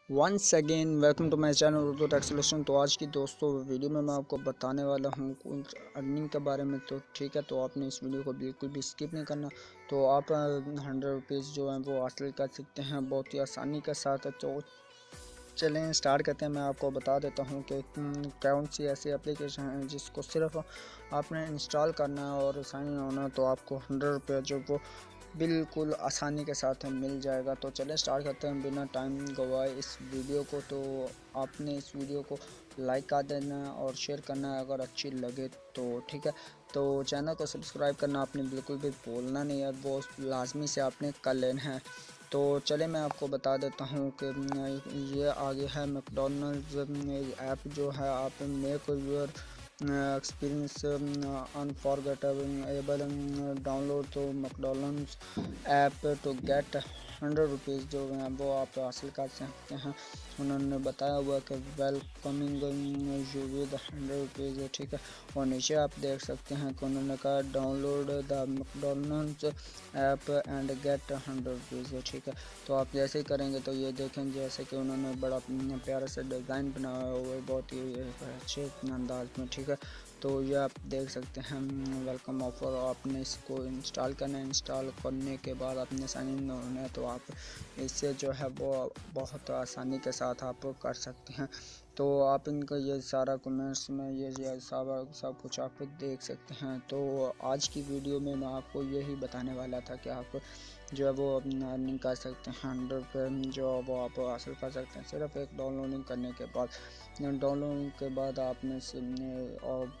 Once again welcome to my channel Urdu tech solution. तो आज की दोस्तों वीडियो में मैं आपको बताने वाला हूँ कुछ अर्निंग के बारे में। तो ठीक है, तो आपने इस वीडियो को बिल्कुल भी स्किप नहीं करना। तो आप 100 रुपीज़ जो है वो हासिल कर सकते हैं बहुत ही आसानी के साथ। तो चलें स्टार्ट करते हैं। मैं आपको बता देता हूँ कि कौन सी ऐसी एप्लीकेशन है जिसको सिर्फ आपने इंस्टॉल करना है और साइन इन होना है, तो आपको 100 रुपये जो वो बिल्कुल आसानी के साथ मिल जाएगा। तो चलें स्टार्ट करते हैं बिना टाइम गवाए इस वीडियो को। तो आपने इस वीडियो को लाइक कर देना है और शेयर करना है अगर अच्छी लगे तो ठीक है। तो चैनल को सब्सक्राइब करना आपने बिल्कुल भी भूलना नहीं है, वो लाजमी से आपने कर लेना है। तो चले मैं आपको बता देता हूँ कि ये आगे है मैकडॉनल्ड्स ऐप जो है। आप make your experience unforgettable download तो McDonald's app to get 100 rupees जो है वो आप हासिल कर सकते हैं। उन्होंने बताया हुआ कि वेलकमिंग यू विद 100 रुपीज़, ठीक है। और नीचे आप देख सकते हैं कि उन्होंने कहा download the McDonald's app and get 100 rupees, ठीक है। तो आप जैसे ही करेंगे तो ये देखें जैसे कि उन्होंने बड़ा प्यारा सा डिज़ाइन बनाया हुआ है बहुत ही अच्छे अंदाज में, ठीक है। तो ये आप देख सकते हैं वेलकम ऑफर। आपने इसको इंस्टॉल करना है, इंस्टॉल करने के बाद आपने साइन इन होना है, तो आप इससे जो है वो बहुत आसानी के साथ आप कर सकते हैं। तो आप इनका ये सारा कमेंट्स में ये सब कुछ आप देख सकते हैं। तो आज की वीडियो में मैं आपको यही बताने वाला था कि आप जो है वो अर्निंग कर सकते हैं 100 रुपये जो वो आप हासिल कर सकते हैं सिर्फ एक डाउनलोडिंग करने के बाद। डाउनलोडिंग के बाद आपने और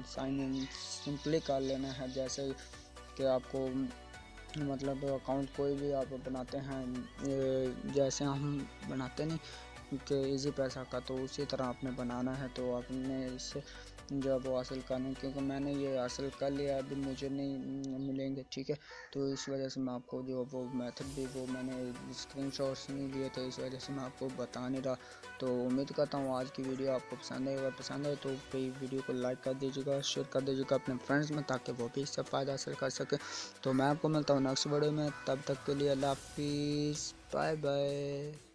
साइन इन सिंपली कर लेना है। जैसे कि आपको मतलब अकाउंट कोई भी आप बनाते हैं जैसे हम बनाते नहीं कि इजी पैसा का, तो उसी तरह आपने बनाना है। तो आपने इससे जो है वो हासिल करना, क्योंकि मैंने ये हासिल कर लिया अभी मुझे नहीं मिलेंगे, ठीक है। तो इस वजह से मैं आपको जो वो मेथड भी वो मैंने स्क्रीनशॉट्स नहीं लिए थे, इस वजह से मैं आपको बता नहीं रहा। तो उम्मीद करता हूँ आज की वीडियो आपको पसंद आएगा। पसंद आए तो वीडियो को लाइक कर दीजिएगा, शेयर कर दीजिएगा अपने फ्रेंड्स में, ताकि वो भी इससे फ़ायदा हासिल कर सके। तो मैं आपको मिलता हूँ नेक्स्ट वीडियो में, तब तक के लिए अल्लाह हाफिज़, बाय बाय।